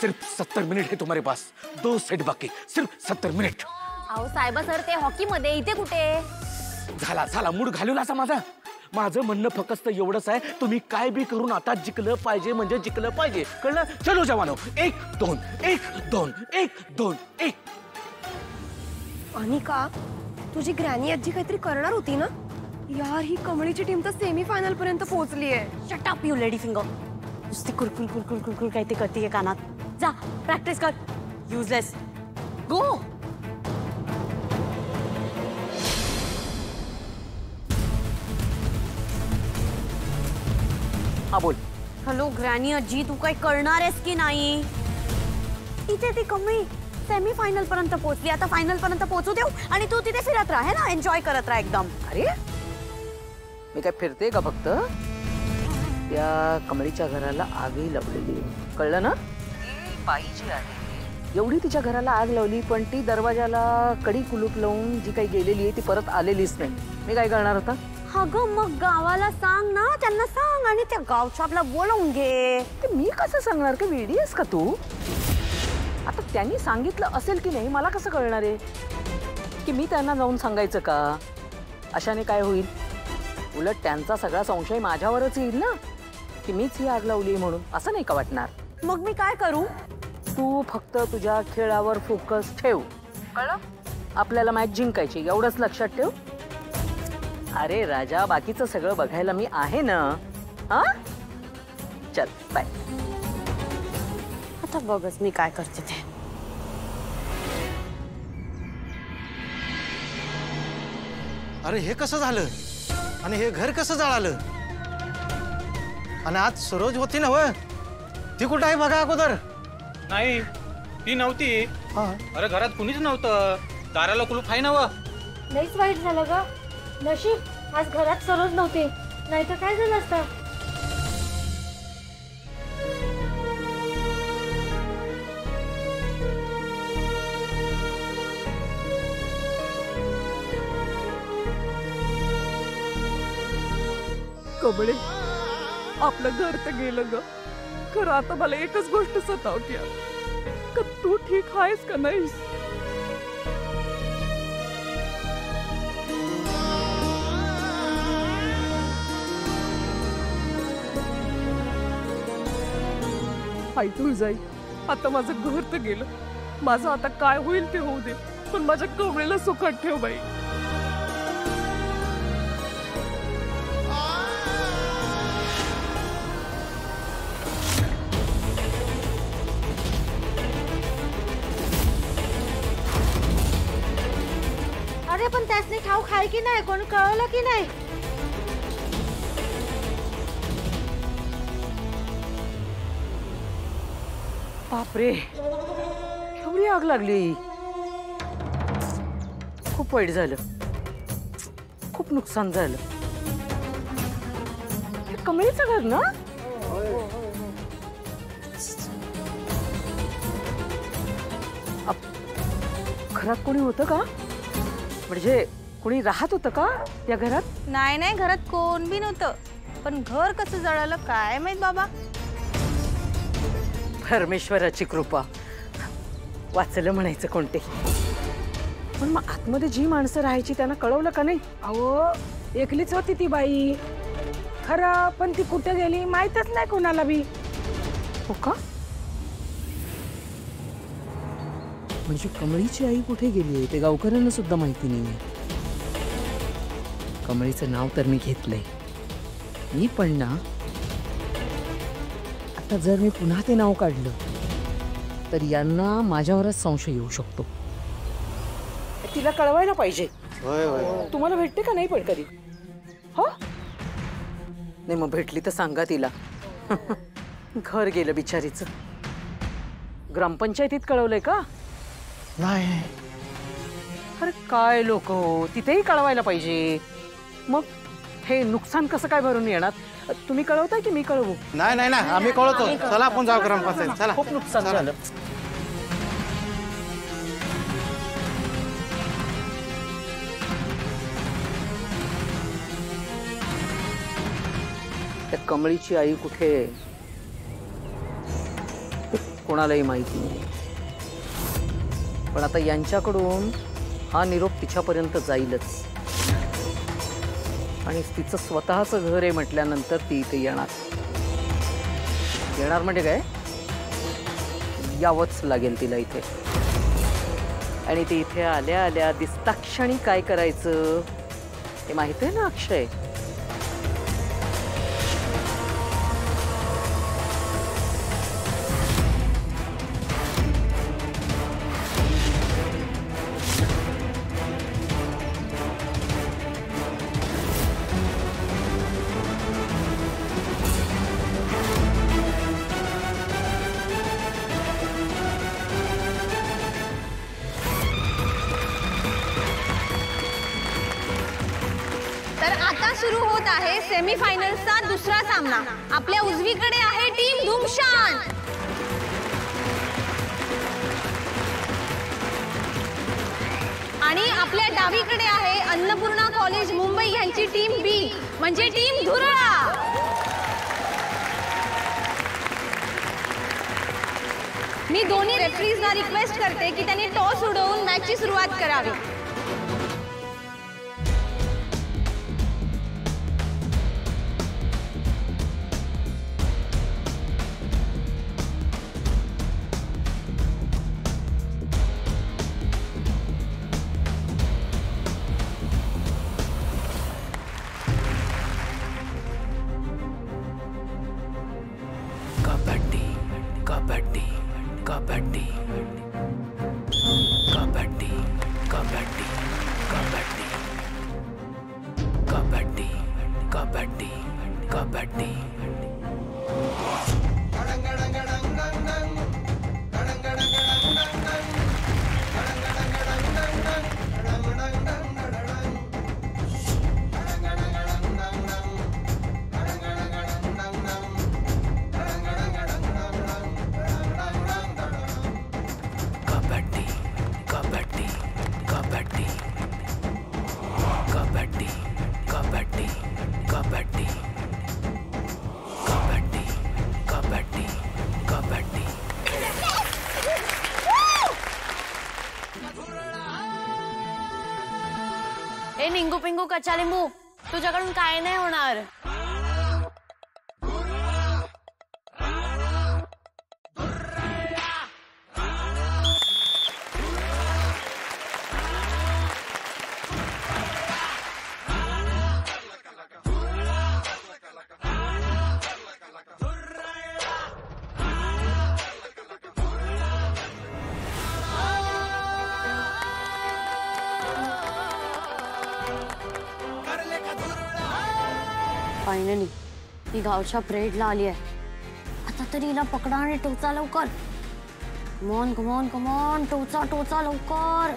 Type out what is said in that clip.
सिर्फ 70 मिनिट है तुम्हारे पास, 2 सेट बाकी, सिर्फ 70 मिनिट। अहो साहेबा सर, ते हॉकी मध्ये, इथे कुठे? झाला झाला, मूड घालवला असा माझा। माझं म्हणणं फक्त एवढंच आहे, तुम्ही काय बी करून आता जिंकलं पाहिजे म्हणजे जिंकलं पाहिजे, कळलं? चलो जवानो, 1 2 1 2 1 2 1। अनिका, तुझी ग्रॅनी आजी काहीतरी करणार होती ना यार? ही कमळीची टीम तर सेमी फायनल पर्यंत पोहोचली आहे। Shut up you lady finger. नुसती कुरकुर कुरकुर कुरकुर काय ते करते कानात। जा प्रॅक्टिस कर, युजलेस। गो। हा बोल। हॅलो ग्रॅनी आजी, तू काय करणार आहेस की नाही? इथे ती कमळी सेमी फायनल पर्यंत पोहोचली, आता फायनल पर्यंत पोहोचू देऊ आणि तू तिथे फिरत राहा, है ना? एन्जॉय करत राहा एकदम। अरे मी काय फिरते का? फक्त त्या कमळीच्या घराला आगही लावलेली, कळलं ना? बाई जी आहे एवढी तिच्या घराला आग लावली, पण ती दरवाजाला कडी कुलूप लावून जी काही गेलेली आहे ती परत आलेलीच नाही। मी काय करणार होता? अगं मग गावाला सांग ना, त्यांना सांग आणि त्या गावच्या आपला बोलवून घे। ते मी कसं सांगणार? का वेडी आहेस का तू? आता त्यांनी सांगितलं असेल की नाही मला कसं कळणार आहे की मी त्यांना जाऊन सांगायचं का? अशाने काय होईल? उलट त्यांचा सगळा संशय माझ्यावरच येईल ना, की मीच ही आग लावली म्हणून। असं नाही का वाटणार? मग मी काय करू? तू फक्त तुझ्या खेळावर फोकस ठेव, कळलं? आपल्याला मॅच जिंकायची एवढंच लक्षात ठेव। अरे राजा, बाकीचं सगळं बघायला मी आहे ना। हा चल बाय। आता बघच मी काय करते ते। अरे हे कसं झालं आणि हे घर कसं जळालं? आणि आज सरोज होती ना? व ती कुठं आहे बघा अगोदर। नाही ती नव्हती। अरे घरात कुणीच नव्हतं, दाराला कुलूप आहे ना? व लईच वाईट झालं ग। नशीब आज घरात सरोज नव्हते, नाहीतर काय झालं असतं? कमळे, आपलं घर तर गेलं ग, खरं आता मला एकच गोष्ट सतावते का तू ठीक आहेस का नाहीस? आई तुळजाई, आता माझं घर तर गेलं, माझं आता काय होईल ते होऊ दे, पण माझ्या कमळेला सुखात ठेव बाई। अरे पण त्यासनी ठाऊ खाय की नाही? कोण कळवलं की नाही? बापरे, केवढी आग लागली! खूप वाईट झालं, खूप नुकसान झालं। हे कमळीचं घर ना? घरात कोणी होतं का? म्हणजे कोणी राहत होतं का या घरात? नाही नाही, घरात कोण बी नव्हतं, पण घर कसं जळालं काय माहित बाबा। परमेश्वराची कृपा, वाचलं म्हणायचं कोणते। पण मग आतमध्ये जी माणसं राहायची त्यांना कळवलं का नाही? अहो एकलीच होती ती बाई खरं, पण ती कुठे गेली माहीतच नाही कोणाला बी। हो का? म्हणजे कमळीची आई कुठे गेली आहे ते गावकऱ्यांना सुद्धा माहिती नाहीये। कमळीचं नाव तर मी घेतलंय मी, पण ना आता जर मी पुन्हा ते नाव काढलं तर यांना माझ्यावरच संशय येऊ शकतो। तिला कळवायला पाहिजे। होय होय। तुम्हाला भेटते का नाही पण कधी? हो नाही, मग भेटली तर सांगा तिला। घर गेलं बिचारीचं। ग्रामपंचायतीत कळवलंय का? नाही। अरे काय लोक हो, तिथेही कळवायला पाहिजे। मग हे नुकसान कसं काय भरून येणार? तुम्ही कळवताय की मी कळवू? नाही नाही नाही, आम्ही कळवतो। चला आपण जाऊ ग्रामपंचायत, चला। खूप नुकसान झालं। त्या कमळीची आई कुठे? कोणालाही माहिती नाही. पण आता यांच्याकडून हा निरोप तिच्यापर्यंत जाईलच. आणि तिचं स्वतःचं घर आहे म्हटल्यानंतर ती इथे येणार. येणार म्हणजे काय, यावंच लागेल तिला इथे. आणि ती इथे आल्या आल्या दिसताक्षणी काय करायचं हे माहिती आहे ना अक्षय. तर आता सुरू होत आहे सेमीफायनल्सचा दुसरा सामना. आपल्या उजवीकडे आहे टीम धुमशान आणि आपल्या डावीकडे आहे अन्नपूर्णा कॉलेज मुंबई यांची टीम बी म्हणजे टीम धुरळा. मी दोन्ही रेफरीजना रिक्वेस्ट करते की त्यांनी टॉस उडवून मॅचची सुरुवात करावी. कबड्डी कबड्डी कबड्डी कबड्डी कबड्डी कबड्डी कबड्डी कबड्डी कबड्डी. ए निंगू पिंगू कचालिंबू, तुझ्याकडून काय नाही होणार. फायनली ती गावच्या परेडला आली आहे. आता तरी हिला पकडा आणि टोचा लवकर. कमॉन कमॉन कमॉन, टोचा टोचा लवकर.